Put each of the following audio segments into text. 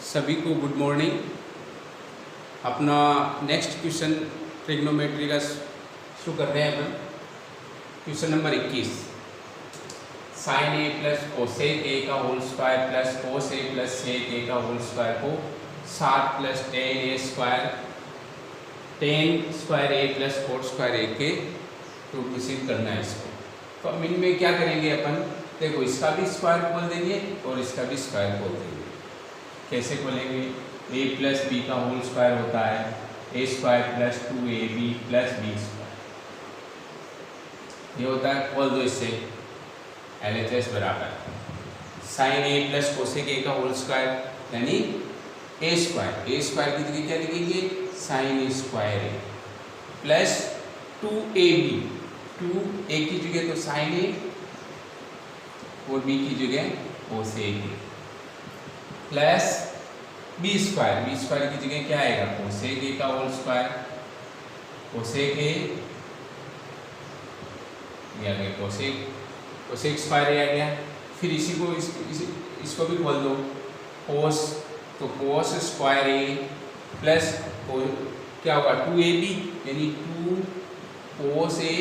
सभी को good morning. अपना नेक्स्ट क्वेश्चन ट्रिग्नोमेट्री का शुरू कर रहे हैं अपन। Question number 21, sin A plus cosec A का whole square plus cos A plus sec A का होल स्क्वायर को 7 plus tan A square A plus cot square A के रूप में सिद्ध करना है इसको। तो अब इनमें क्या करेंगे अपन, देखो इसका भी स्क्वायर खोल देंगे और इसका भी स्क्वायर खोल देंगे। कैसे खोलेंगे? a प्लस बी का होल स्क्वायर होता है A square plus 2ab plus B square, ये होता है। खोल दो इससे, LHS बराबर sin A plus cosec A का होल स्क्वायर यानी ए स्क्वायर की जगह क्या लिखेंगे? साइन ए स्क्वायर ए प्लस 2ab, 2a की जगह तो साइन ए और b की जगह cosec a plus B square की जगह क्या आएगा? कोसेक ए का होल स्क्वायर, कोसेक ए ये आ गया, कोसेक स्क्वायर ए आ गया। फिर इसी को इसको भी खोल दो, कोस, तो कोस स्क्वायर ए प्लस क्या होगा? 2ab यानी 2 कोस ए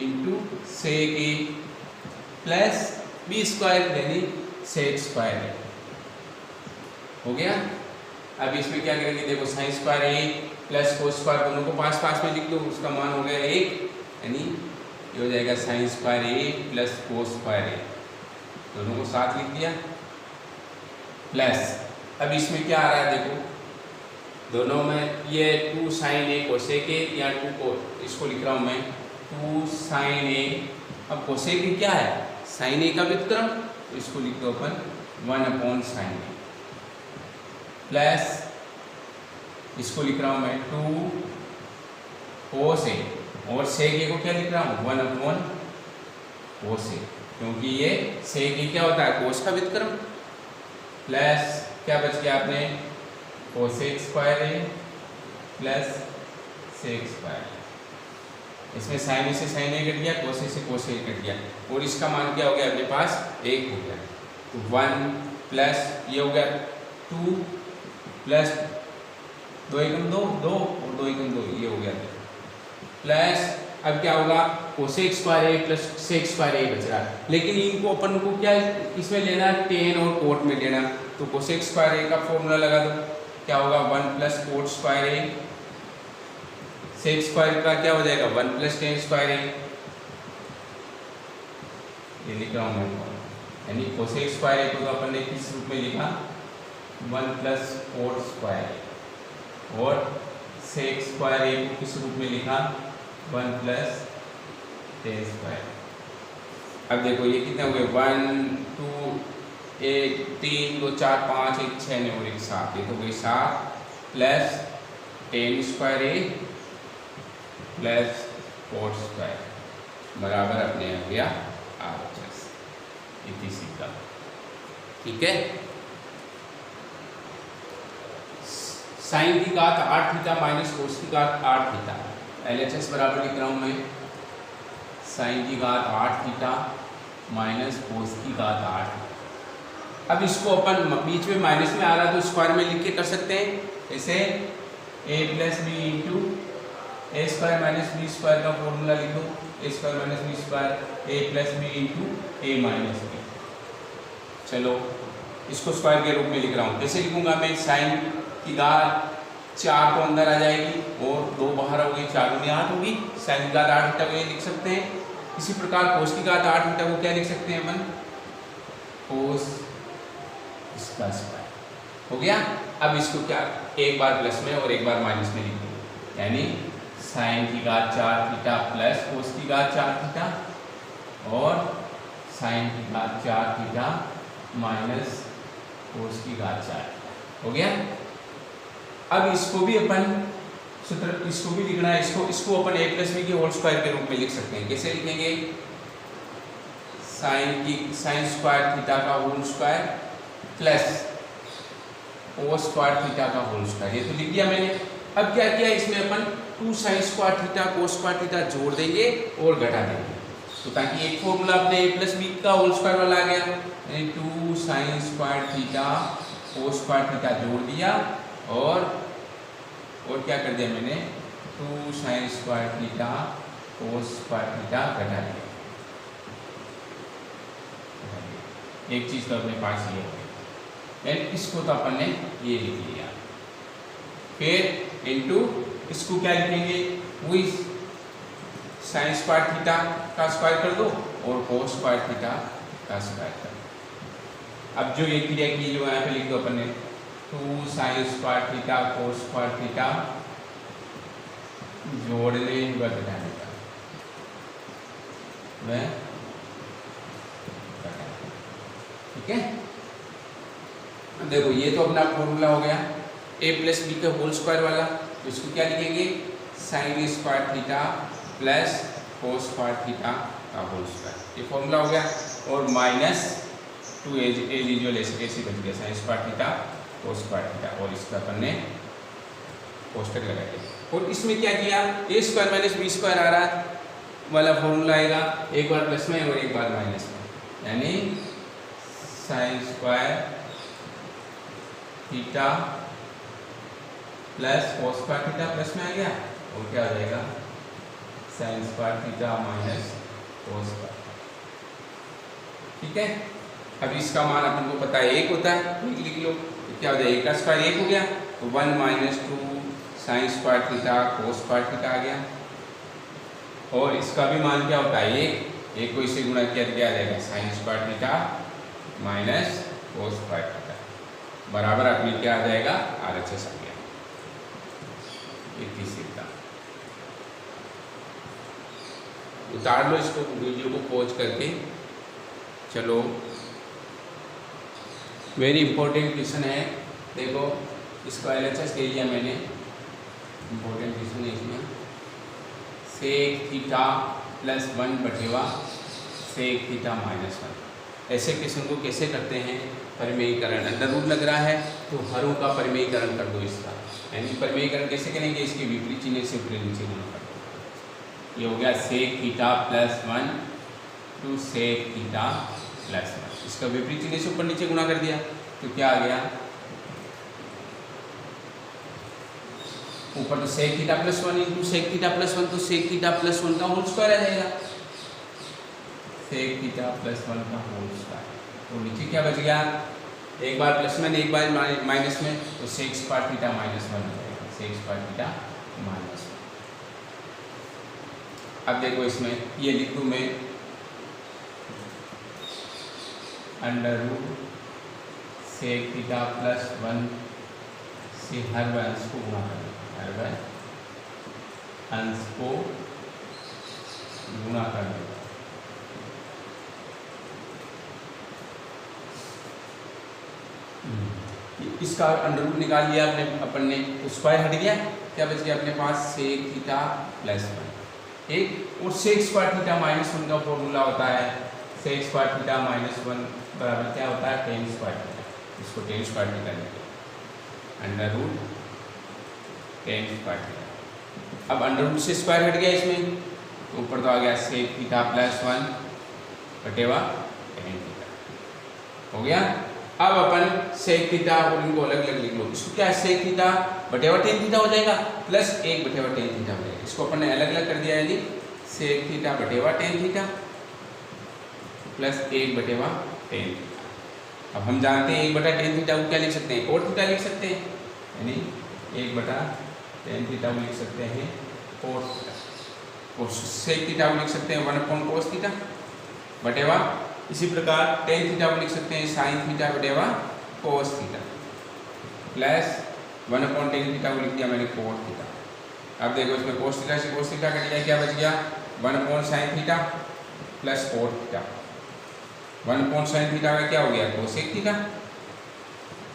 इंटू सेक ए प्लस बी स्क्वायर यानी सेक स्क्वायर ए। हो गया। अब इसमें क्या करेंगे? देखो साइन स्क्वायर ए प्लस कोस स्क्वायर दोनों को पास पास में लिख लो, उसका मान हो गया 1, यानी ये हो जाएगा साइन स्क्वायर ए प्लस कोस स्क्वायर ए, दोनों को साथ लिख दिया प्लस। अब इसमें क्या आ रहा है? देखो दोनों में ये 2 साइन ए कोसेक ए या 2 को इसको लिख रहा हूँ मैं 2 साइन ए। अब कोसेक ए क्या है? साइन ए का व्युत्क्रम, तो इसको लिख दो अपन 1 साइन ए प्लस इसको लिख रहा हूँ मैं 2 कोस ए और सेक ए को क्या लिख रहा हूँ? 1 कोस ए, क्योंकि ये सेक ए क्या होता है? कोस का व्युत्क्रम प्लस क्या बच गया आपने? कोसेक स्क्वायर ए प्लस सेक स्क्वायर। इसमें साइन ए से साइन ए कट गया, कोस ए से कोस ए कट गया और इसका मान क्या हो गया अपने पास? 1 हो गया। तो 1 प्लस ये हो गया 2 प्लस 2 एकम 2 और 2 एकम 2, ये हो गया प्लस। अब क्या होगा? कोसेक स्क्वायर ए प्लस सेक स्क्वायर ए बच रहा है, लेकिन इनको अपन को क्या इसमें लेना है? टेन और कोट में लेना। तो कोसेक स्क्वायर ए का फॉर्मूला लगा दो, क्या होगा? 1 प्लस कोट स्क्वायर ए, सेक स्क्वायर का क्या हो जाएगा? 1 प्लस टेन स्क्वायर ए, ये लिख रहा हूँ मैं। यानी कोसेक स्क्वायर ए को तो अपन ने किस रूप में लिखा? 1 प्लस कोट स्क्वायर और सेक स्क्वायर ए को किस रूप में लिखा? 1 प्लस टेन स्क्वायर। अब देखो ये कितने हो गए? 1 2 1 3 2 4 5 1 6 ने और 1 7, ये तो गई 7 प्लस टेन स्क्वायर ए प्लस कोट स्क्वायर बराबर अपने आ गया RHS इसी का। ठीक है। साइन की घात 8 थीटा माइनस कोस की घात 8 थीटा, LHS बराबर लिख रहा हूँ मैं साइन की घात 8 थीटा माइनस कोस की घात 8। अब इसको अपन बीच में माइनस में आ रहा तो स्क्वायर में लिख के कर सकते हैं, जैसे a plus b into a square minus b square का फॉर्मूला लिख दो, a square minus b square A plus b into a minus b. चलो इसको स्क्वायर के रूप में लिख रहा हूँ। कैसे लिखूंगा मैं? साइन की घात 4 तो अंदर आ जाएगी और 2 बाहर होगी, 4 में 8 होगी। साइन की घात 8 थीटा को ये लिख सकते हैं। इसी प्रकार कोस की घात 8 थीटा को क्या लिख सकते हैं अपन? कोस इसका स्क्वायर। हो गया। अब इसको क्या एक बार प्लस में और एक बार माइनस में लिख दो, यानी साइन की घात 4 थीटा प्लस कोस की घात 4 थीटा और साइन की घात 4 थीटा माइनस कोस की घात 4। हो गया। अब इसको भी अपन सूत्र, इसको भी लिखना है, इसको अपन a प्लस बी के होल स्क्वायर के रूप में लिख सकते हैं। कैसे लिखेंगे? साइन स्क्वायर थीटा का whole square plus cos square theta का होल स्क्वायर, ये तो लिख दिया मैंने। अब क्या किया इसमें अपन? 2 sign square theta cos square theta जोड़ देंगे और घटा देंगे, तो ताकि एक फॉर्मूला अपने a प्लस बी का होल स्क्वायर वाला आ गया, यानी 2 sign square theta cos square theta जोड़ दिया और क्या कर दिया मैंने 2 sign square theta cos square theta घटा दिया। एक चीज तो अपने पास ये हो गई, एंड इसको तो अपन ने ये लिख लिया। फिर इनटू इसको क्या लिखेंगे, वही साइन स्क्वायर थीटा का स्क्वायर कर दो और कोस स्क्वायर थीटा का स्क्वायर कर दो। अब जो ये क्रिया की जो यहाँ पे लिख दो अपन ने 2 sign square theta cos square theta जोड़ने व घटाने का मैं, ठीक है। देखो ये तो अपना फॉर्मूला हो गया a प्लस बी का होल स्क्वायर वाला, तो इसको क्या लिखेंगे sine square theta plus cos square theta का होल स्क्वायर, ये फॉर्मूला हो गया। और माइनस 2 एज यूजुअल ऐसे बन गया sign square theta cos square theta, और इसका अपन ने कोष्टक लगा दिया। और इसमें क्या किया, ए स्क्वायर माइनस बी स्क्वायर आ रहा वाला फॉर्मूला आएगा, एक बार प्लस में और एक बार माइनस में, यानी sign square theta plus cos square theta plus में आ गया, और क्या आ जाएगा sign square theta minus cos square, ठीक है। अब इसका मान अपन को पता है 1 होता है, लिख लो, तो क्या हो जाएगा 1 का स्क्वायर 1 हो गया, तो 1 minus 2 sign square theta cos square theta आ गया। और इसका भी मान क्या होता है 1 को इससे गुणा किया आ जाएगा sign square theta minus cos square theta बराबर अपने क्या आ जाएगा RHS आ गया। सीधा उतार लो इसको, वीडियो को पॉज करके। चलो वेरी इंपॉर्टेंट क्वेश्चन है, देखो इसको LHS ले लिया मैंने, इंपॉर्टेंट क्वेश्चन है इसमें। सेक थीटा प्लस 1 बटेवा सेक थीटा माइनस 1, ऐसे क्वेश्चन को कैसे करते हैं, परिमेयीकरण। अंडर रूट लग रहा है तो हरों का परिमेयीकरण कर दो इसका, यानी परिमेयीकरण कैसे करेंगे, इसके विपरीत चिन्ह से ऊपर नीचे गुणा कर दो। ये हो गया sec theta plus 1 to sec theta plus 1, इसका विपरीत चिन्ह से ऊपर नीचे गुणा कर दिया, तो क्या आ गया ऊपर तो sec theta plus 1 into sec theta plus 1, तो सेक थीटा प्लस 1 का होल स्क्वायर आ जाएगा, सेक थीटा प्लस 1 का होल स्क्वायर। तो नीचे क्या बच गया, एक बार प्लस में एक बार माइनस में, तो सेक स्क्वायर थीटा माइनस 1 हो जाएगा, सेक स्क्वायर थीटा माइनस 1। अब देखो इसमें ये लिखूँ मैं under root sec theta plus 1 से हर अंश को गुणा कर, हर अंश को गुणा कर देगा। इसका अंडर रूट निकाल लिया अपने अपन ने, तो स्क्वायर हट गया, क्या बच गया अपने पास सेक थीटा प्लस 1 एक, और सेक स्क्वायर थीटा माइनस 1 का फॉर्मूला होता है सेक स्क्वायर थीटा माइनस 1 बराबर क्या होता है टेन स्क्वायर थीटा, इसको टेन स्क्वायर थीटा लिखते हैं, under root tan square theta. अब अंडर रूट से स्क्वायर हट गया इसमें, तो ऊपर तो आ गया सेक थीटा प्लस 1 बटेवा टेन थीटा हो गया। अब अपन सेक थीटा और इनको अलग अलग लिख लो, इसको क्या सेक थीटा बटेवा टेन थीटा हो जाएगा प्लस 1 बटेवा टेन थीटा हो जाएगा, इसको अपन ने अलग अलग कर दिया, यानी सेक थीटा बटेवा टेन थीटा प्लस 1 बटेवा टेन थीटा। अब हम जानते हैं 1 बटा टेन थीटा को क्या लिख सकते हैं, कोट थीटा लिख सकते हैं, यानी 1 बटा टेन थीटा को लिख सकते हैं कोट थीटा, और सेक थीटा को लिख सकते हैं 1 अपॉन कोस थीटा बटेवा, इसी प्रकार टेन थीटा को लिख सकते हैं साइन थीटा बटेवा cos theta plus 1 upon tan theta को लिख दिया मैंने कोट थीटा। अब देखो इसमें कोस थीटा से कोस थीटा कट गया, क्या बच गया 1 upon sine theta plus cot theta, 1 upon sine theta का क्या हो गया cosec theta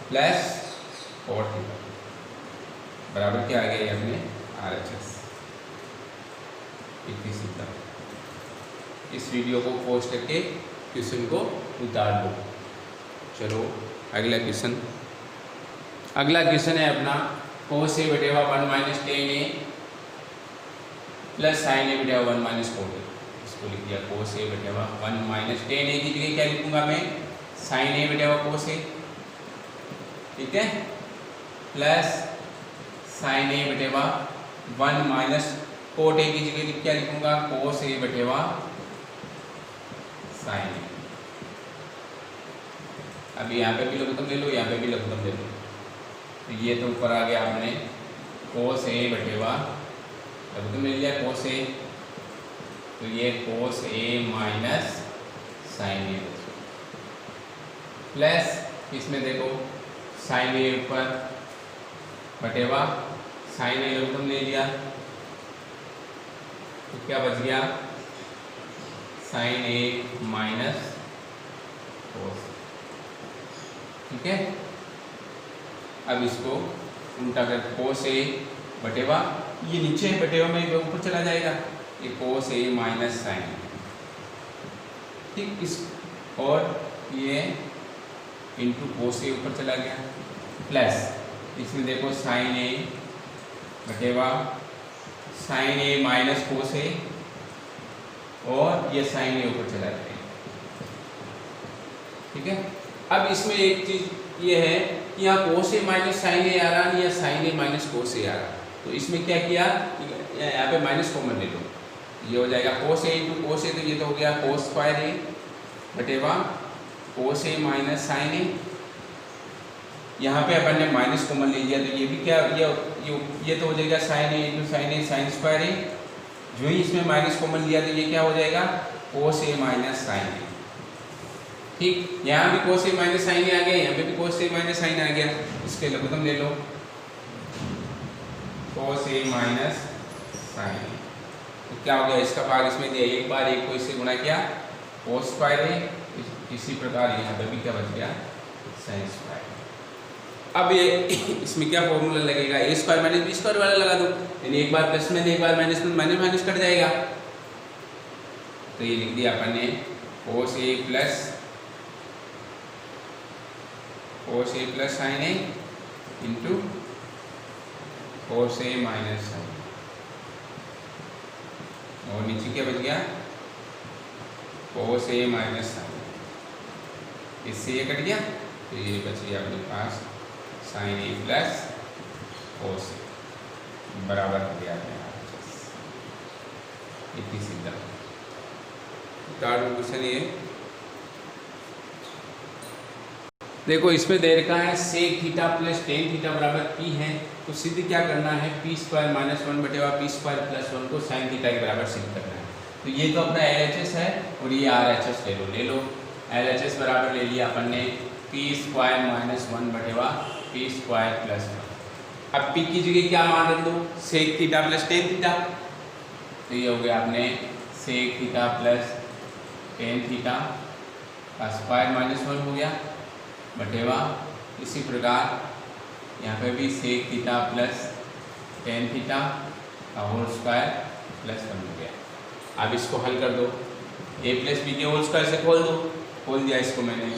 plus cot theta बराबर क्या आ गया ये अपने RHS। इतनी सीधा इस वीडियो को पोस्ट करके क्वेश्चन को उतार दो। चलो अगला क्वेश्चन, अगला क्वेश्चन है अपना कोस ए बटेवा 1 minus tan A plus sin A बटेवा 1 माइनस कोट ए, इसको लिख दिया कोस ए बटेवा 1 माइनस टेन ए की जगह क्या लिखूंगा मैं साइन ए बटेवा कोस ए ठीक है, प्लस साइन ए बटेवा 1 माइनस कोट ए की जगह क्या लिखूंगा, कोस ए बटेवा साइन ए। अभी यहाँ पे भी लघुत्तम ले लो, यहाँ पे भी लघुत्तम ले लो, तो ये तो ऊपर आ गया आपने कोस ए बटेवा लघुत्तम ले लिया कोस ए, तो ये कोस ए माइनस साइन ए प्लस इसमें देखो साइन ए ऊपर बटेवा साइन ए लघुत्तम ले लिया, तो क्या बच गया साइन ए माइनस कोस। ठीक है, अब इसको उल्टा कर कोस ए बटेवा, ये नीचे बटेवा में ऊपर चला जाएगा, ये कोस ए माइनस साइन, ठीक, इस और ये इंटू कोस ए ऊपर चला गया, प्लस इसमें देखो साइन ए बटेवा साइन ए माइनस कोस ए, और ये साइन ए ऊपर चला जाएगा। ठीक है, अब इसमें एक चीज ये है कि यहाँ कोस ए माइनस साइन ए आ रहा है या साइन ए माइनस कोस ए आ रहा है, तो इसमें क्या किया, यहाँ पे माइनस कॉमन ले लो, ये हो जाएगा कोस ए इंटू कोस ए, तो ये तो हो गया कोस स्क्वायर ए बटेवा कोस ए माइनस साइन ए। यहाँ पे अपन ने माइनस कॉमन ले लिया, तो ये भी क्या ये तो हो जाएगा साइन ए इंटू साइन ए साइन स्क्वायर ए। जो ही इसमें माइनस कॉमन लिया तो ये क्या हो जाएगा कोस ए माइनस साइन ए। ठीक, यहाँ भी कोस ए माइनस साइन आ गया, यहाँ पे भी कोस ए माइनस साइन आ गया, इसके लघुत्तम ले लो कोस ए माइनस साइन। तो क्या हो गया, इसका भाग इसमें दिया, एक बार एक को इससे गुणा किया कोस स्क्वायर ए, इसी प्रकार यहाँ पे भी क्या बच गया साइन स्क्वायर। अब ये इसमें क्या फॉर्मूला लगेगा, ए स्क्वायर माइनस बी स्क्वायर वाला लगा दो, यानी एक बार प्लस में एक बार माइनस में माइनस माइनस कट जाएगा, तो ये लिख दिया अपन ने कोस A plus sin A into cos A minus sign, और नीचे क्या बच गया कोस ए माइनस साइन, इससे ये कट गया, तो ये बच गया अपने पास साइन ए प्लस कोस ए बराबर हो गया अपने इतनी सीधा। क्वेश्चन ये देखो, इसमें दे रखा है sec theta plus tan theta बराबर पी है, तो सिद्ध क्या करना है पी स्क्वायर माइनस 1 बटेवा पी स्क्वायर प्लस 1 को साइन थीटा के बराबर सिद्ध करना है। तो ये तो अपना LHS है और ये RHS ले लो। LHS बराबर ले लिया अपन ने पी स्क्वायर माइनस 1 बटेवा पी स्क्वायर प्लस 1। अब पी की जगह क्या मान रख दो, sec theta plus tan theta, तो ये हो गया आपने sec theta plus tan theta का स्क्वायर माइनस 1 हो गया बटेवा, इसी प्रकार यहाँ पे भी sec theta plus tan theta का होल स्क्वायर प्लस 1 हो गया। अब इसको हल कर दो, ए प्लस बी के होल स्क्वायर से खोल दिया इसको मैंने,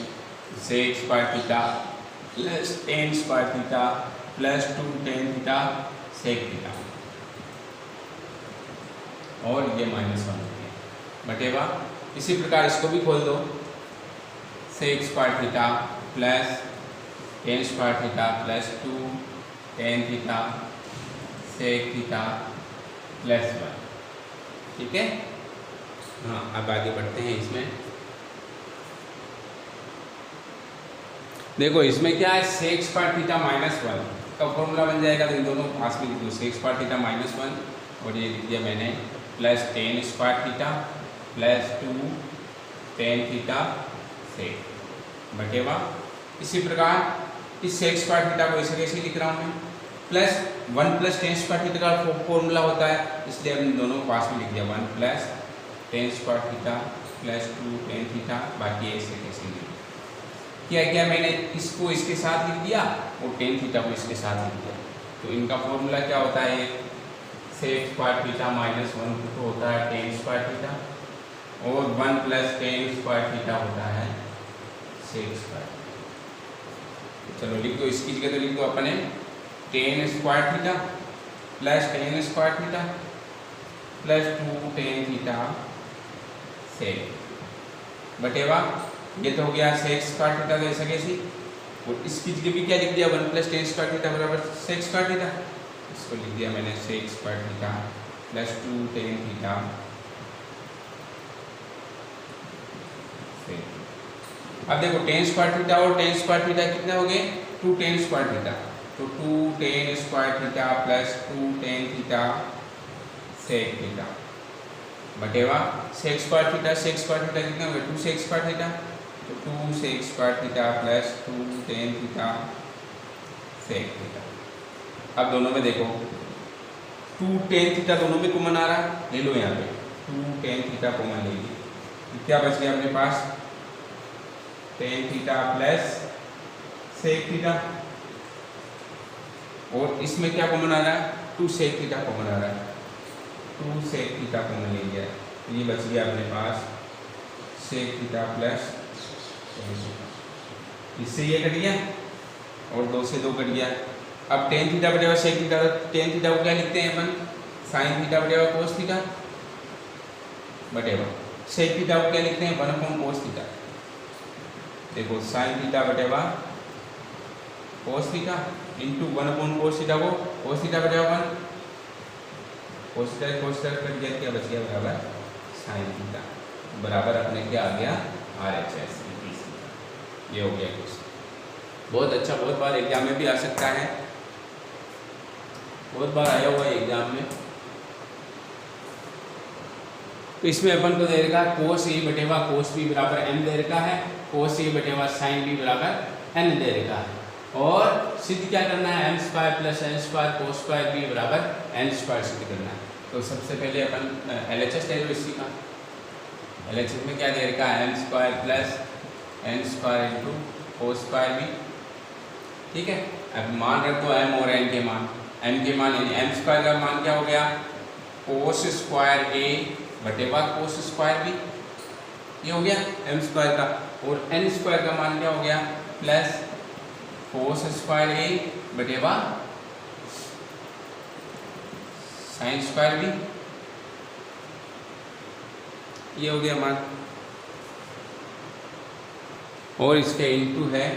sec square theta plus tan square theta plus 2 tan theta sec theta, और ये माइनस 1 हो गया बटेवा। इसी प्रकार इसको भी खोल दो, sec square theta plus tan square theta plus 2 tan theta sec theta plus 1। ठीक है, हाँ अब आगे बढ़ते हैं। इसमें देखो, इसमें क्या है सेक स्क्वायर थीटा माइनस 1 का फॉर्मूला बन जाएगा, तो इन दोनों पास में लिख दो, सेक स्क्वायर थीटा माइनस 1 और ये लिख दिया मैंने plus tan square theta plus 2 tan theta sec बटेवा। इसी प्रकार इस सेक स्क्वायर थीटा को ऐसे कैसे लिख रहा हूँ मैं, plus 1 plus tan square theta का फॉर्मूला होता है, इसलिए हमने दोनों को पास में लिख दिया 1 plus tan square theta plus 2 tan theta, बाकी ऐसे कैसे लिख क्या मैंने इसको इसके साथ लिख दिया और टेन थीटा को इसके साथ लिख दिया। तो इनका फॉर्मूला क्या होता है, सेक स्क्वायर थीटा माइनस 1 तो होता है टेन स्क्वायर थीटा, और 1 प्लस टेन स्क्वायर थीटा होता है सेक स्क्वायर। चलो लिख दो, इसकी जगह तो लिख दो अपने tan square theta plus tan square theta plus 2 tan theta sec बटेवा। ये तो हो गया सेक स्क्वायर थीटा, तो ऐसा कैसे और इसकी जगह भी क्या लिख दिया, 1 प्लस टेन स्क्वायर थीटा बराबर सेक स्क्वायर थीटा, इसको लिख दिया मैंने sec square theta plus 2 tan theta. अब देखो टेन स्क्वायर थीटा और टेन स्क्वायर थीटा कितने हो गए, 2 टेन स्क्वायर थीटा, तो 2 tan square theta plus 2 tan theta sec theta बटेवा सेक स्क्वायर थीटा कितना हो गया, 2 सेक स्क्वायर थीटा, तो 2 sec square theta plus 2 tan theta sec theta. अब दोनों में देखो 2 टेन थीटा दोनों में कॉमन आ रहा है, ले लो यहाँ पे 2 टेन थीटा कॉमन ले ली, तो क्या बच गया अपने पास tan theta plus sec theta, और इसमें क्या कॉमन आ रहा है, 2 सेक थीटा कॉमन आ रहा है, 2 सेक थीटा कॉमन ले लिया, तो ये बच गया अपने पास सेक थीटा प्लस, इससे ये कट गया और 2 से 2 कट गया। अब टेन थीटा बटेगा सेक थीटा, टेन थीटा को क्या लिखते हैं अपन, साइन थीटा बटेगा कोस थीटा बटेगा सेक थीटा को क्या लिखते हैं, 1 कोस थीटा। देखो साइन थीटा बटेगा cos theta into 1 cos theta को कोस थीटा बटेगा 1, कोस थीटा कट गया, क्या बच गया बराबर साइन थीटा, बराबर अपने क्या आ गया RHS। ये हो गया कुछ बहुत अच्छा, बहुत बार एग्जाम में भी आ सकता है, बहुत बार आया हुआ है एग्जाम में। तो इसमें अपन को दे रखा है कोस ए बटेवा कोस बी बराबर m दे रखा है, कोस ए बटेवा साइन बी बराबर n दे रखा है, और सिद्ध क्या करना है, m square plus n square cos square b बराबर n स्क्वायर सिद्ध करना है। तो सबसे पहले अपन LHS ले लो इसी का, LHS में क्या दे रखा है, m square plus n square into cos square B, ठीक है। अब मान रखो m और n के मान, m के मान यानी m स्क्वायर का मान क्या हो गया, कोस स्क्वायर a बटेवा कोस स्क्वायर बी, ये हो गया m स्क्वायर का, और n स्क्वायर का मान क्या हो गया, प्लस कोस स्क्वायर a बटेवा साइन स्क्वायर बी, ये हो गया मान, और इसके इनटू है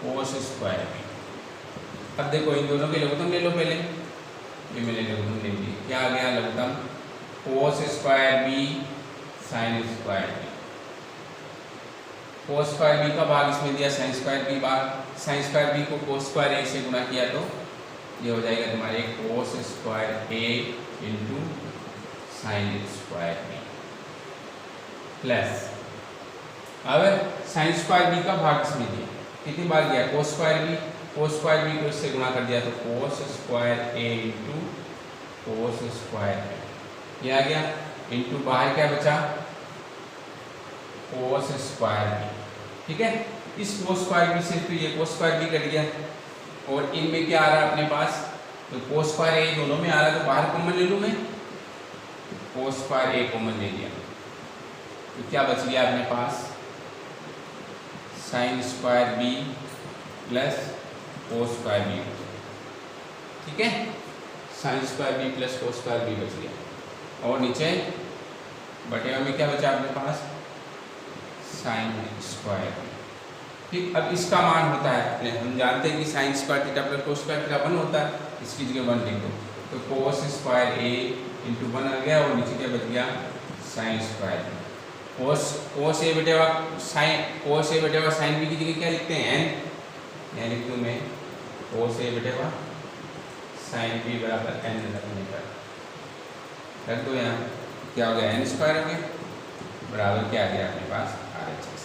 कोस स्क्वायर बी। अब देखो इन दोनों के लघुत्तम ले लो पहले, ये मैंने लघुत्तम ले ली, क्या आ गया लघुत्तम, cos square B sin square B, cos square B का भाग इसमें दिया, साइन स्क्वायर बी भाग, साइन स्क्वायर बी को कोस स्क्वायर ए से गुणा किया तो ये हो जाएगा तुम्हारे cos square A into sin square B, plus अब साइन स्क्वायर बी का भाग इसमें दिया, कितनी बार गया कोस स्क्वायर बी को इससे गुणा कर दिया, तो कोस square A into cos square B, ये आ गया, इंटू बाहर क्या बचा कोस स्क्वायर बी, ठीक है। इस कोस स्क्वायर बी से तो ये कोस स्क्वायर बी कट गया, और इनमें क्या आ रहा है अपने पास, तो कोस स्क्वायर ए दोनों में आ रहा है, तो बाहर कॉमन ले लूँ मैं, कोस स्क्वायर ए कॉमन ले लिया, तो क्या बच गया अपने पास sin square B plus cos square B, ठीक है, sin square B plus cos square B बच गया, और नीचे बटेवा में क्या बचा अपने पास साइन स्क्वायर बी, ठीक। अब इसका मान होता है, हम जानते हैं कि sign square theta plus cos square theta 1 होता है, इसकी जगह 1 लिख दो, तो कोस स्क्वायर ए इंटू 1 आ गया, और नीचे क्या बच गया साइन स्क्वायर बी, कोस ए बटेवा साइन बी की जगह क्या लिखते हैं n, यहाँ लिख दूँ मैं कोस ए बटेवा साइन बी बराबर n रखने पर रख दो, यहाँ क्या हो गया n स्क्वायर हो गया, बराबर क्या आ गया अपने पास RHS।